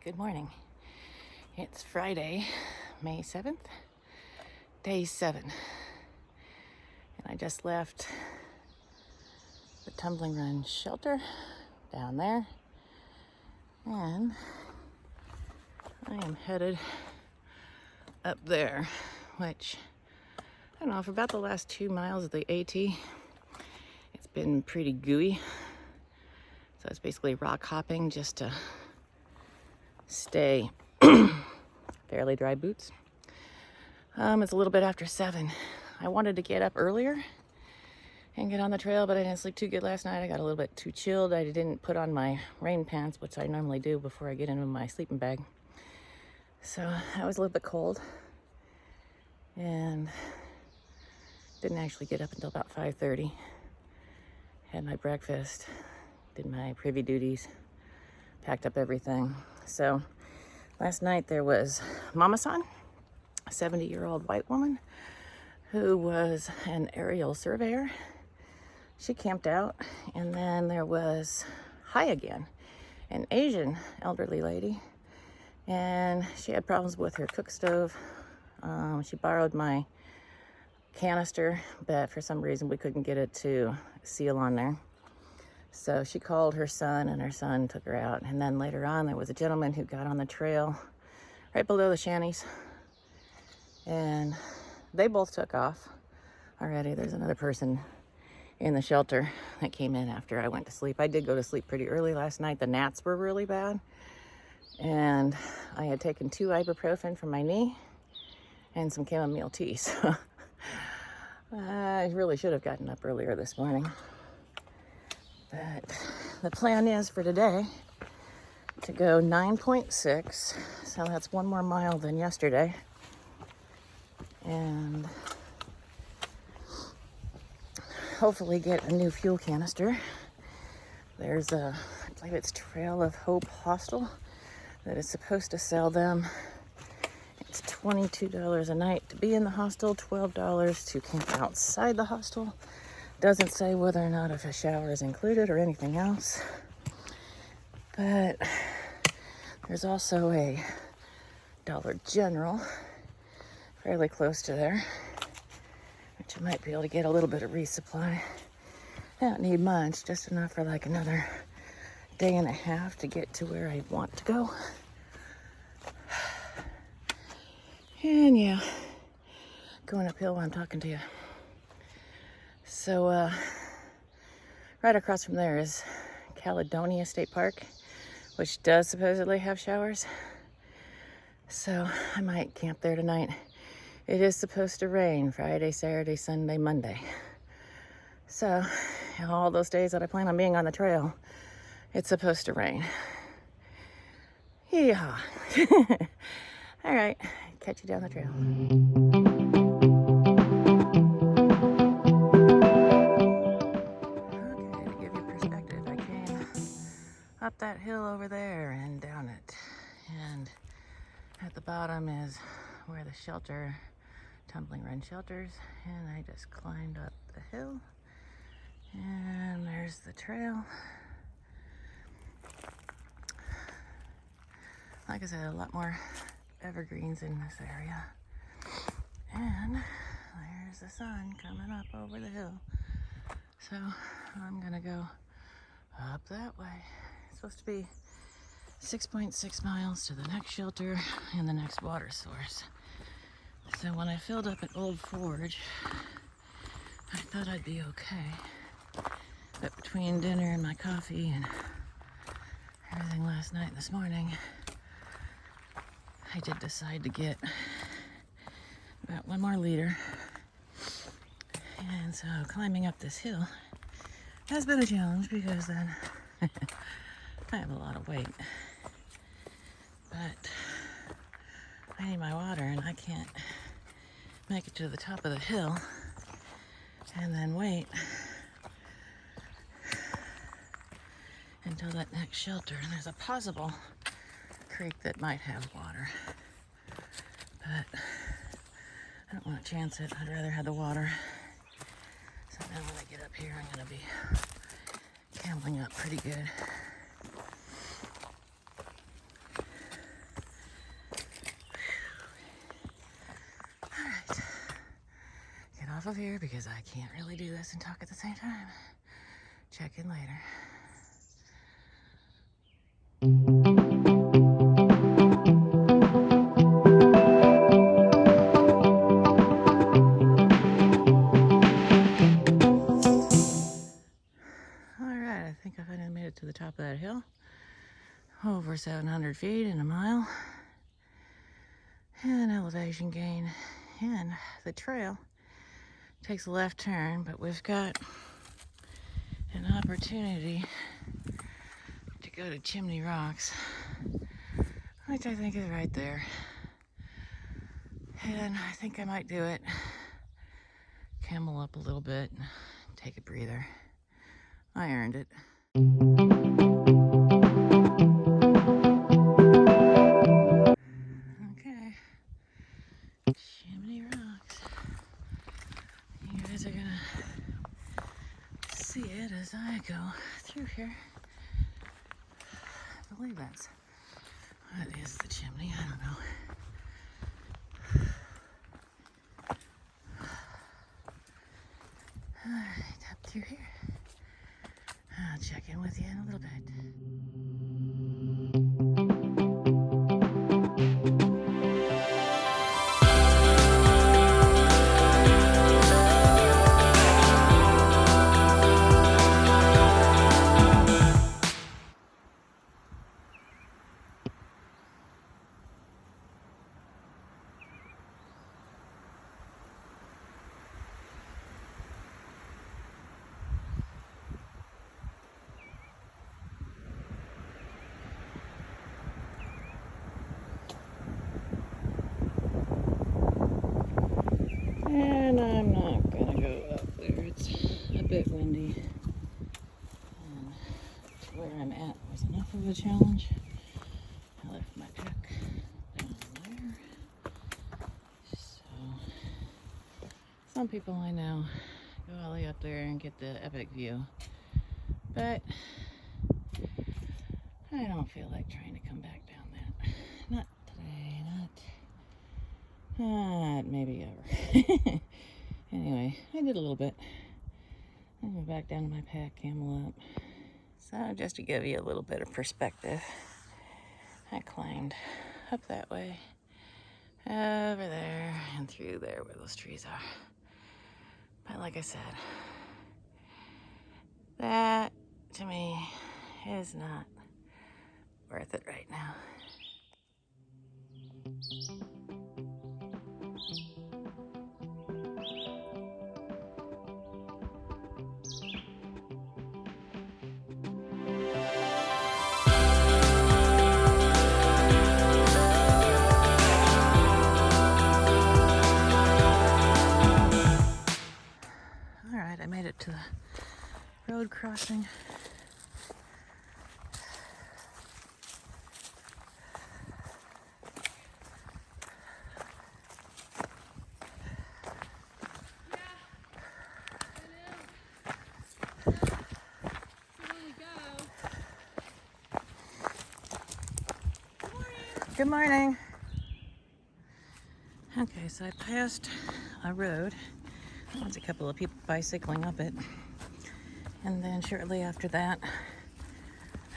Good morning. It's Friday, May 7th, day 7. And I just left the Tumbling Run shelter down there. And I am headed up there, which, I don't know, for about the last 2 miles of the AT, it's been pretty gooey. So it's basically rock hopping just to stay fairly dry boots. It's a little bit after 7. I wanted to get up earlier and get on the trail, but I didn't sleep too good last night. I got a little bit too chilled. I didn't put on my rain pants, which I normally do before I get into my sleeping bag. So I was a little bit cold and didn't actually get up until about 5:30. Had my breakfast, did my privy duties, packed up everything. So last night there was Mama-san, a 70-year-old white woman who was an aerial surveyor. She camped out, and then there was Hi again, an Asian elderly lady, and she had problems with her cook stove. She borrowed my canister, but for some reason we couldn't get it to seal on there. So she called her son, and her son took her out. And then later on, there was a gentleman who got on the trail right below the shanties, and they both took off already. There's another person in the shelter that came in after I went to sleep. I did go to sleep pretty early last night. The gnats were really bad, and I had taken 2 ibuprofen for my knee and some chamomile tea. So I really should have gotten up earlier this morning. But the plan is for today to go 9.6, so that's 1 more mile than yesterday. And hopefully get a new fuel canister. There's I believe it's Trail of Hope Hostel that is supposed to sell them. It's $22 a night to be in the hostel, $12 to camp outside the hostel. Doesn't say whether or not if a shower is included or anything else. But there's also a Dollar General fairly close to there, which I might be able to get a little bit of resupply. I don't need much, just enough for like another day and a half to get to where I want to go. And yeah, going uphill while I'm talking to you. So right across from there is Caledonia State Park, which does supposedly have showers. So I might camp there tonight. It is supposed to rain Friday, Saturday, Sunday, Monday. So all those days that I plan on being on the trail, it's supposed to rain. Yeehaw. All right, catch you down the trail. Up that hill over there and down it, and at the bottom is where the shelter, Tumbling Run shelters, and I just climbed up the hill, and there's the trail. Like I said, a lot more evergreens in this area, and there's the sun coming up over the hill. So I'm gonna go up that way. It's supposed to be 6.6 miles to the next shelter and the next water source. So when I filled up at Old Forge, I thought I'd be okay. But between dinner and my coffee and everything last night and this morning, I did decide to get about 1 more liter. And so climbing up this hill has been a challenge because then I have a lot of weight. But I need my water, and I can't make it to the top of the hill and then wait until that next shelter. And there's a possible creek that might have water, but I don't want to chance it. I'd rather have the water. So now when I get up here, I'm going to be cameling up pretty good. of here because I can't really do this and talk at the same time. Check in later. Alright, I think I finally made it to the top of that hill. Over 700 feet in a mile. And elevation gain. And the trail takes a left turn, but we've got an opportunity to go to Chimney Rocks, which I think is right there. And I think I might do it. Camel up a little bit, take a breather. I earned it. Okay, Chimney Rocks. You guys are gonna see it as I go through here. I believe that's what is the chimney. I don't know. All right, up through here. I'll check in with you in a little bit. And I'm not gonna go up there. It's a bit windy. And to where I'm at was enough of a challenge. I left my pack down there. So some people I know go all the way up there and get the epic view. But I don't feel like trying to come back down that. Not today, not maybe ever. Anyway, I did a little bit. I went back down to my pack, camel up. So just to give you a little bit of perspective, I climbed up that way, over there, and through there where those trees are. But like I said, that to me is not worth it right now. I made it to the road crossing. Good morning. Okay, so I passed a road. There was a couple of people bicycling up it. And then shortly after that,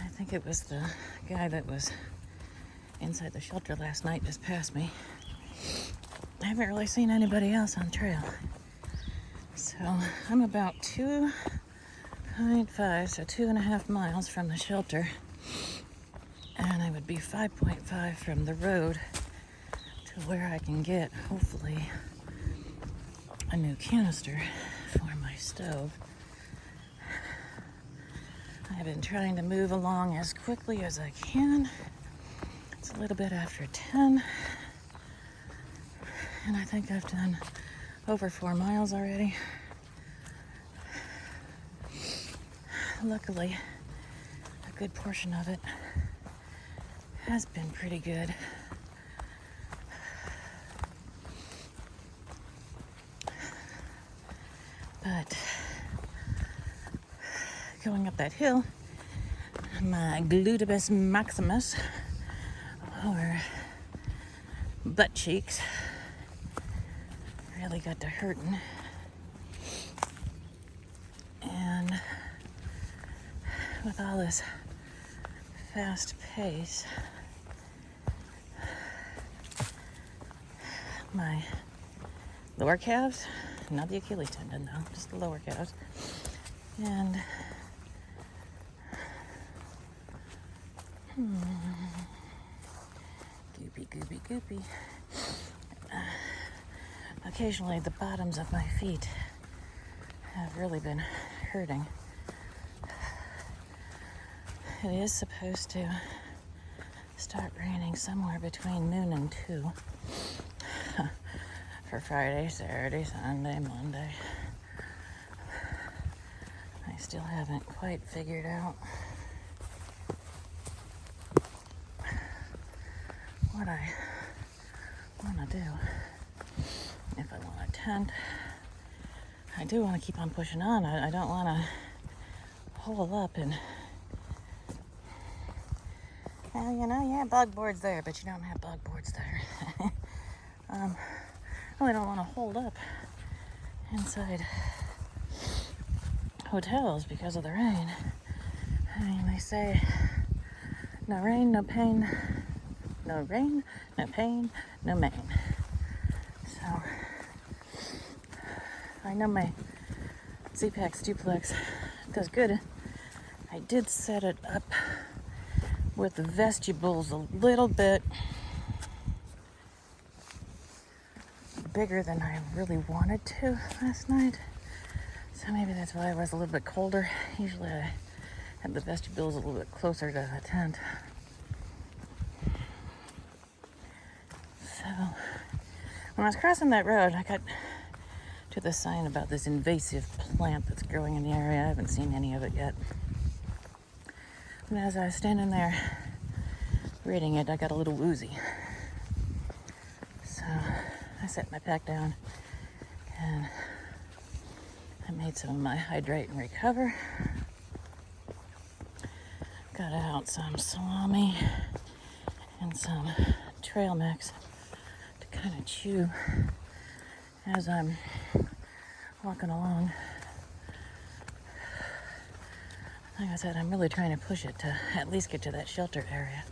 I think it was the guy that was inside the shelter last night just passed me. I haven't really seen anybody else on trail. So I'm about 2.5, so 2.5 miles from the shelter. And I would be 5.5 from the road to where I can get, hopefully, a new canister for my stove. I've been trying to move along as quickly as I can. It's a little bit after 10. And I think I've done over 4 miles already. Luckily, a good portion of it has been pretty good. But going up that hill, my gluteus maximus, or butt cheeks, really got to hurting. And with all this fast pace, my lower calves, not the Achilles tendon though, just the lower calves, and goopy. Occasionally the bottoms of my feet have really been hurting. It is supposed to start raining somewhere between noon and 2 for Friday, Saturday, Sunday, Monday. I still haven't quite figured out what I want to do. If I want a tent, I do want to keep on pushing on. I don't want to hole up and, well, you know, you have bug boards there, but you don't have bug boards there. I really don't want to hold up inside hotels because of the rain. I mean, they say no rain, no pain. No rain, no pain, no main. So, I know my Z-Pax duplex does good. I did set it up with the vestibules a little bit bigger than I really wanted to last night. So maybe that's why I was a little bit colder. Usually I have the vestibules a little bit closer to the tent. So, when I was crossing that road, I got to the sign about this invasive plant that's growing in the area. I haven't seen any of it yet. And as I was standing there reading it, I got a little woozy. So, I set my pack down and I made some of my hydrate and recover. Got out some salami and some trail mix to kind of chew as I'm walking along. Like I said, I'm really trying to push it to at least get to that shelter area.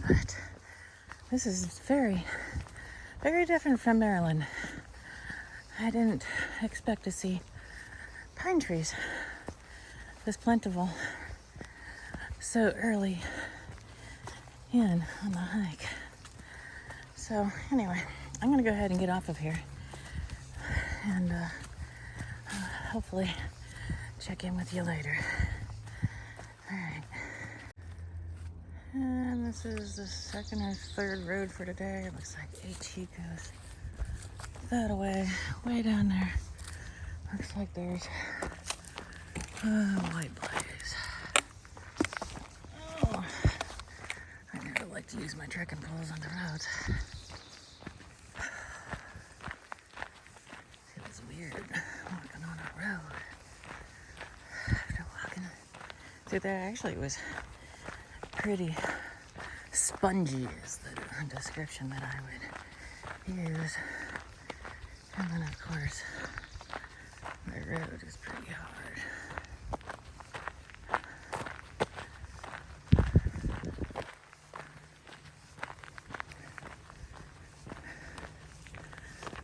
But this is very, very different from Maryland. I didn't expect to see pine trees this plentiful so early in on the hike. So anyway, I'm gonna go ahead and get off of here and hopefully check in with you later. All right. And this is the second or third road for today. It looks like AT goes that way, way down there. Looks like there's white blaze. Oh, I never like to use my trekking poles on the roads. Feels weird walking on a road. After walking through there, actually it was pretty spongy is the description that I would use. And then of course the road is pretty hard.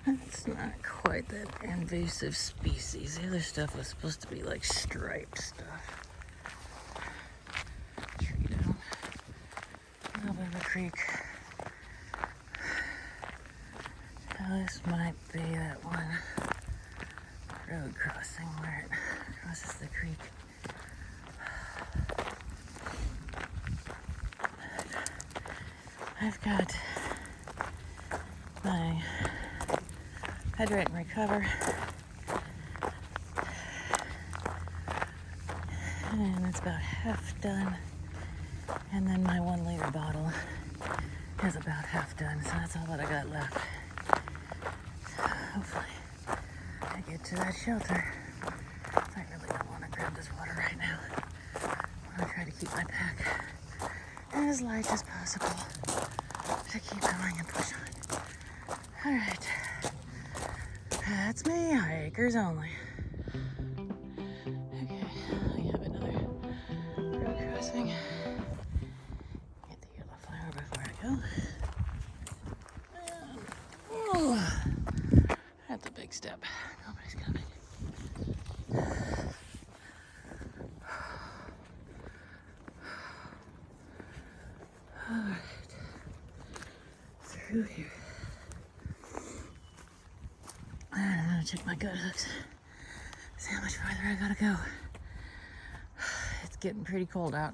It's not quite that invasive species. The other stuff was supposed to be like striped stuff. Tree down. A little bit of a creek. Now this might be that one road crossing where it crosses the creek. I've got my hydrate and recover, and it's about half done, and then my 1 liter bottle is about half done, so that's all that I got left. So hopefully I get to that shelter. I really don't want to grab this water right now. I want to try to keep my pack as light as possible to keep going and push on. All right. That's me, hikers only. Okay, I have another road crossing. Get the yellow flower before I go. Oh, that's a big step. Nobody's coming. Alright. Through here. I'm gonna check my gut hooks. See how much farther I gotta go. It's getting pretty cold out.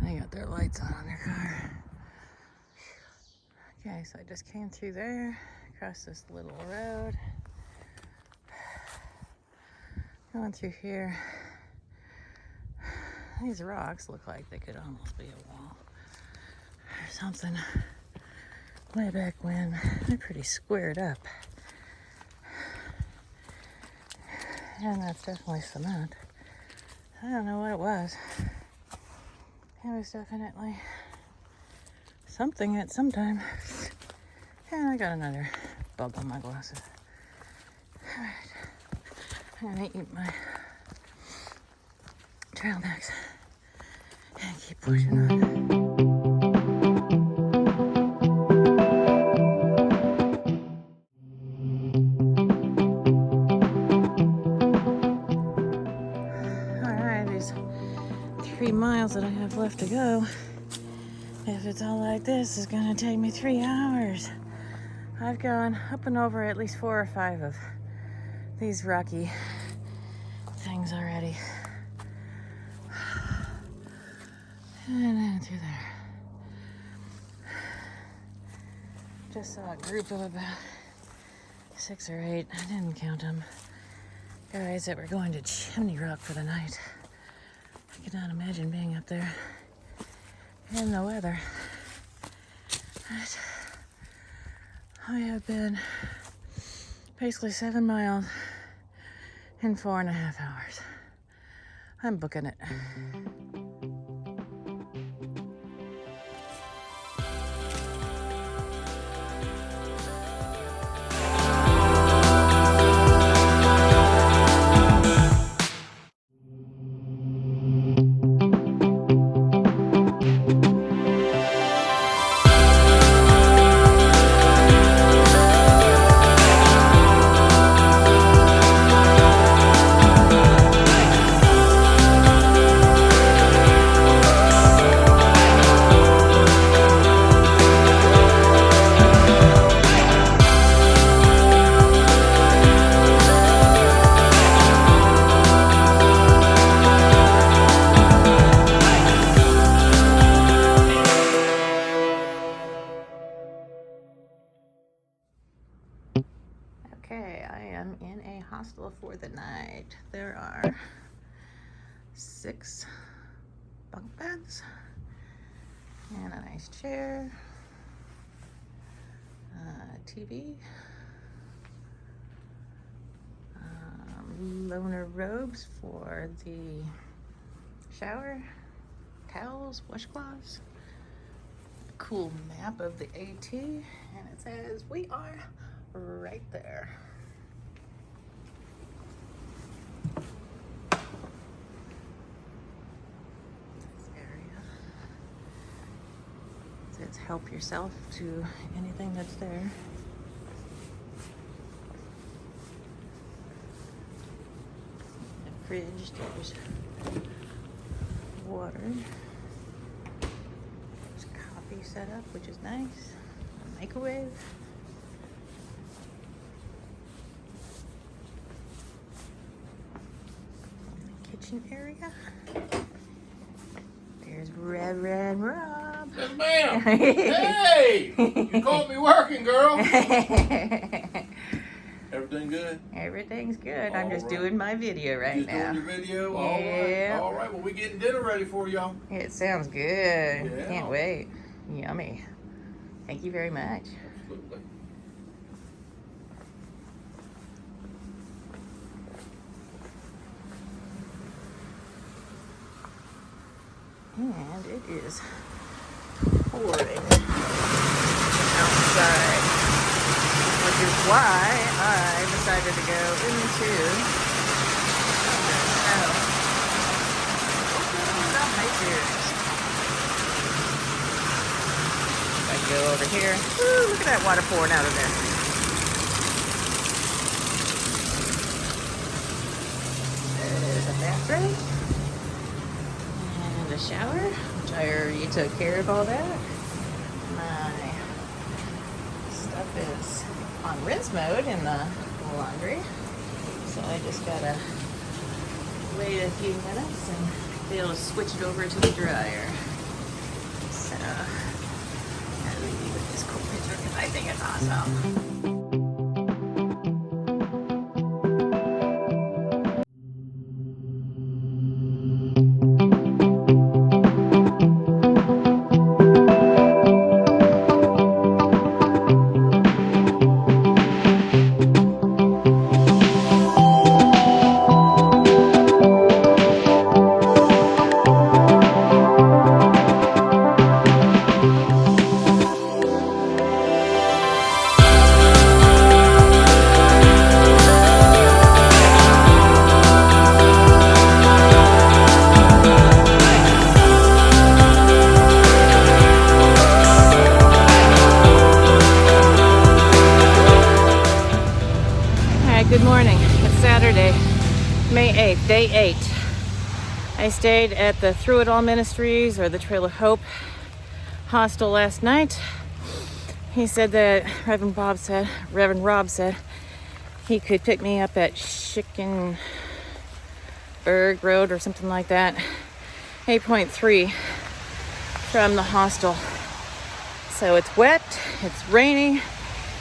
They got their lights on their car. Okay, so I just came through there, across this little road. Going through here. These rocks look like they could almost be a wall or something. Way back when, they're pretty squared up. And that's definitely cement. I don't know what it was. It was definitely something at some time. And I got another bug on my glasses. Alright. I'm gonna eat my trail mix and keep pushing on. Alright, these 3 miles that I have left to go, if it's all like this, it's gonna take me 3 hours. I've gone up and over at least 4 or 5 of these rocky things already. And then through there. Just saw a group of about 6 or 8, I didn't count them, guys that were going to Chimney Rock for the night. I cannot imagine being up there in the weather. But I have been basically 7 miles in 4.5 hours. I'm booking it. Okay, I am in a hostel for the night. There are 6 bunk beds and a nice chair, TV, loaner robes for the shower, towels, washcloths, a cool map of the AT, and it says we are right there. This area says help yourself to anything that's there. The fridge, there's water. There's coffee set up, which is nice. A microwave. Kitchen area. There's Reverend Rob. Yes, ma'am. Hey! You caught me working, girl. Everything good? Everything's good. All I'm just right. doing my video right Just now. doing your video? Yeah. All right. Well, we're getting dinner ready for y'all. It sounds good. Yeah. Can't wait. Yummy. Thank you very much. Absolutely. And it is pouring outside. Which is why I decided to go into the hikers. I can go over here. Ooh, look at that water pouring out of there. There's a bathroom and a shower, which I already took care of all that. My stuff is on rinse mode in the laundry, so I just gotta wait a few minutes and be able to switch it over to the dryer. So I'll leave you with this cool picture because I think it's awesome. Good morning. It's Saturday, May 8th, day 8. I stayed at the Through It All Ministries, or the Trail of Hope hostel last night. He said that Reverend Rob said he could pick me up at Schickenberg Road or something like that, 8.3 from the hostel. So it's wet, it's rainy,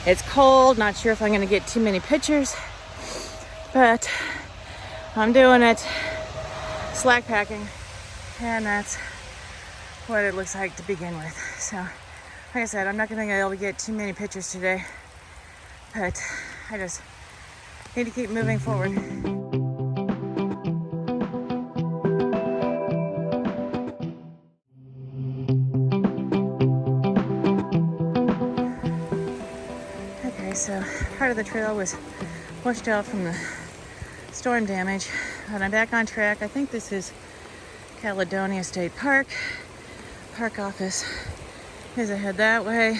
it's cold, not sure if I'm gonna get too many pictures. But I'm doing it, slack packing, and that's what it looks like to begin with. So, like I said, I'm not going to be able to get too many pictures today, but I just need to keep moving forward. Okay, so part of the trail was washed out from the storm damage, but I'm back on track. I think this is Caledonia State Park. Park office is ahead that way.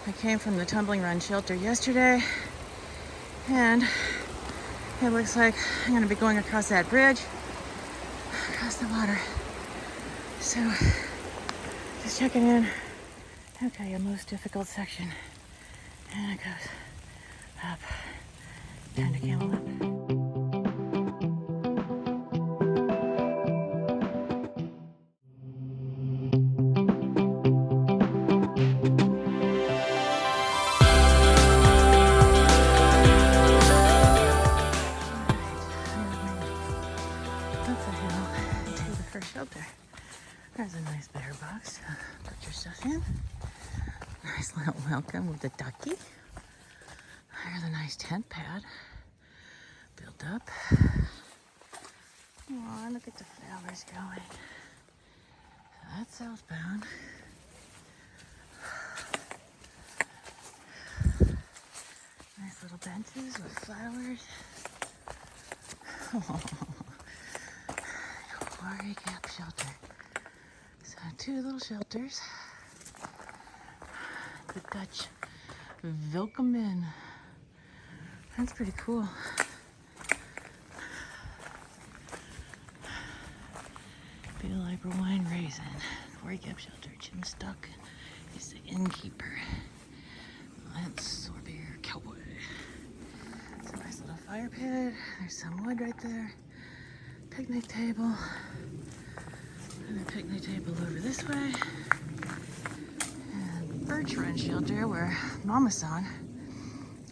I came from the Tumbling Run shelter yesterday, and it looks like I'm going to be going across that bridge, across the water. So, just checking in. Okay, a most difficult section. And it goes up. Time to camel up. Shelter. There's a nice bear box to put your stuff in. Nice little welcome with the ducky. There's a nice tent pad built up. Oh, look at the flowers going. So that's southbound. Nice little benches with flowers. Quarry Gap Shelter. So 2 little shelters. The Dutch welcome in. That's pretty cool. Bill April Wine Raisin. Quarry Gap Shelter. Jim Stuck is the innkeeper. Lance Sorbier Cowboy. It's a nice little fire pit. There's some wood right there. Picnic table. And a picnic table over this way. And Birch Run Shelter where Mama-san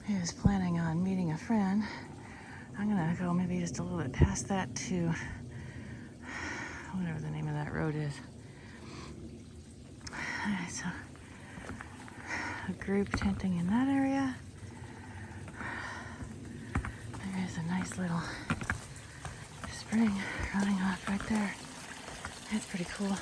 is planning on meeting a friend. I'm gonna go maybe just a little bit past that to whatever the name of that road is. Alright, so a group tenting in that area. There is a nice little spring running off right there. That's pretty cool.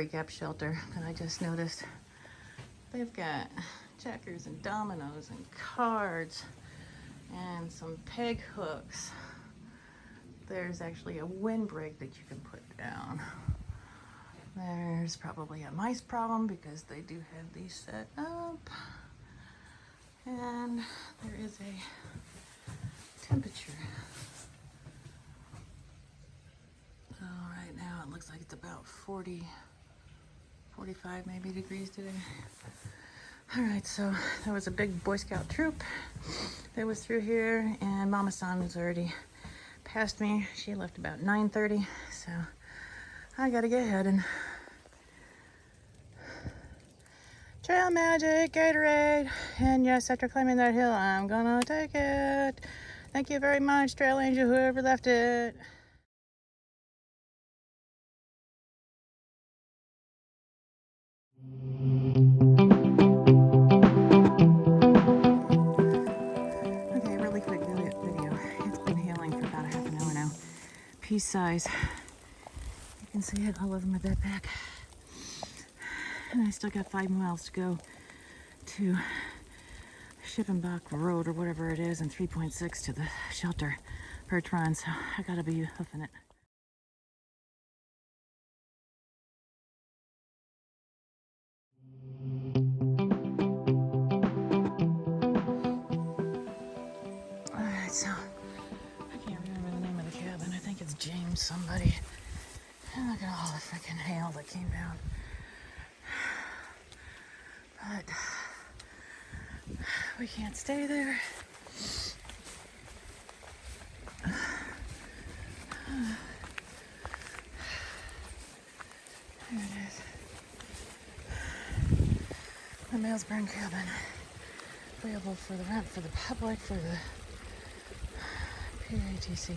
recap shelter that I just noticed. They've got checkers and dominoes and cards and some peg hooks. There's actually a windbreak that you can put down. There's probably a mice problem because they do have these set up. And there is a temperature. So right now it looks like it's about 40, 45 maybe degrees today. All right, so there was a big Boy Scout troop that was through here, and Mama San was already past me. She left about 9:30, so I gotta get heading. Trail Magic, Gatorade, and yes, after climbing that hill, I'm gonna take it. Thank you very much, Trail Angel, whoever left it. Okay, really quick video. It's been hailing for about a half an hour now. Pea size. You can see it all over my backpack. And I still got 5 miles to go to Shippenbach Road or whatever it is, and 3.6 to the shelter perch run, so I gotta be hoofing it. Alright, so I can't remember the name of the cabin. I think it's James somebody. And look at all the freaking hail that came down. But we can't stay there. There it is. The Mailsburn cabin. Available for the rent for the public for the PATC.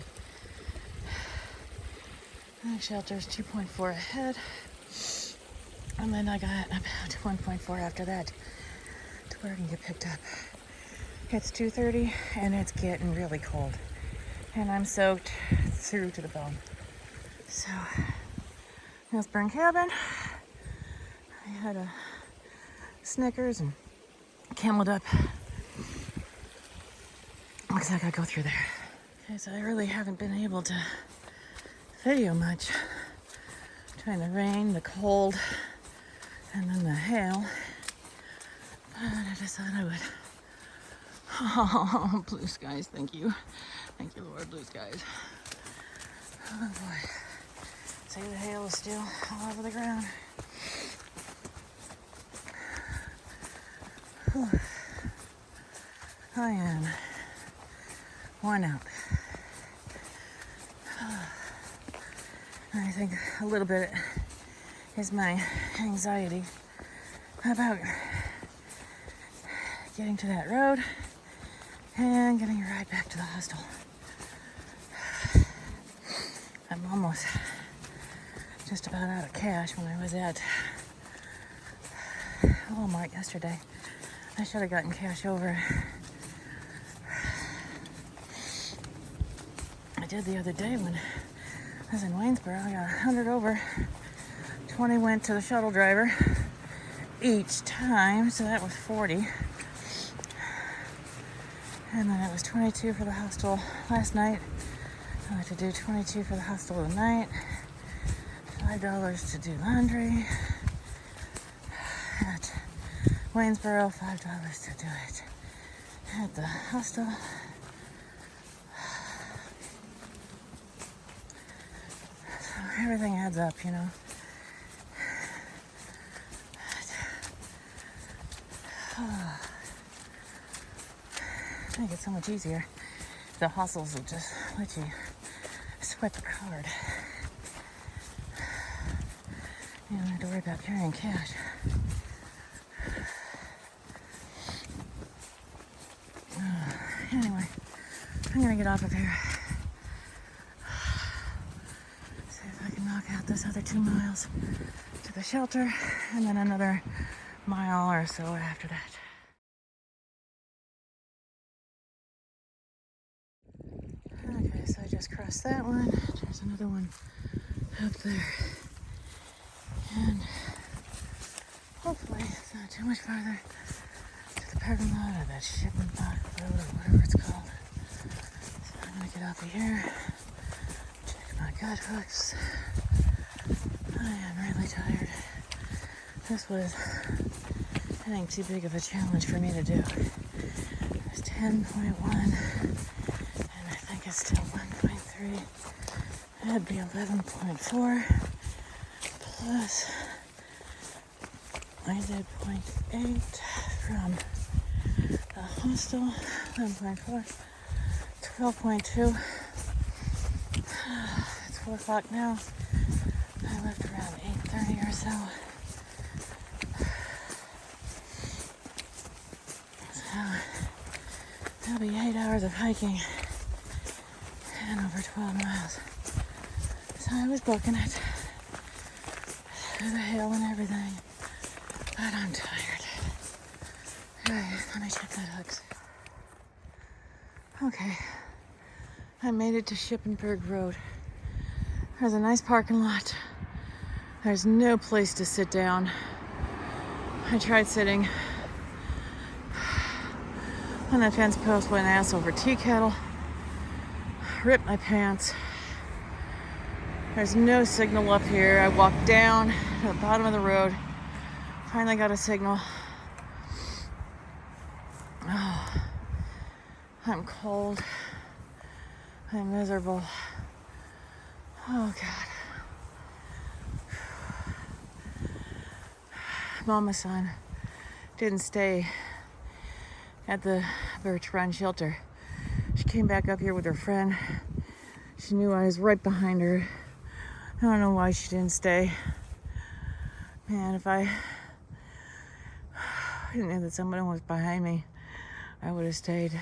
The shelter's 2.4 ahead. And then I got about 1.4 after that to where I can get picked up. It's 2:30 and it's getting really cold. And I'm soaked through to the bone. So, Mailsburn cabin. I had a Snickers and cameled up. Looks like I go through there. Okay, so I really haven't been able to video much. Between the rain, the cold, and then the hail. But I just thought I would. Oh, blue skies, thank you. Thank you, Lord, blue skies. Oh boy. See, the hail is still all over the ground. Whew. I am worn out. I think a little bit is my anxiety about getting to that road and getting a ride back to the hostel. I'm almost just about out of cash. When I was at Walmart yesterday, I should have gotten cash over. I did the other day when I was in Waynesboro. I got 100 over. 20 went to the shuttle driver each time, so that was 40. And then it was 22 for the hostel last night. I like to do 22 for the hostel tonight. $5 to do laundry. At Waynesboro, $5 to do it at the hostel. So everything adds up, you know. I think it's so much easier. The hostels will just let you swipe a card. You don't have to worry about carrying cash. Anyway, I'm gonna get off of here. See if I can knock out this other 2 miles to the shelter, and then another mile or so after that. Okay, so I just crossed that one. There's another one up there. And hopefully it's not too much farther to the parking lot of that shipping dock road or whatever it's called. So I'm gonna get off of here, check my gut hooks. I am really tired. This was, I think, too big of a challenge for me to do. It's 10.1, and I think it's still 1.3. That'd be 11.4 plus I did 0.8 from the hostel, 11.4, 12.2. It's 4 o'clock now. I left around 8:30 or so. So that'll be 8 hours of hiking and over 12 miles. So I was booking it through the hill and everything, but I'm tired. Alright, let me check that hooks. Okay, I made it to Shippensburg Road. There's a nice parking lot. There's no place to sit down. I tried sitting on that fence post, went ass over tea kettle, ripped my pants. There's no signal up here. I walked down to the bottom of the road, finally got a signal. Oh, I'm cold. I'm miserable. Oh God. Mama's son didn't stay at the Birch Run shelter. She came back up here with her friend. She knew I was right behind her. I don't know why she didn't stay. Man, if I didn't know that someone was behind me, I would have stayed.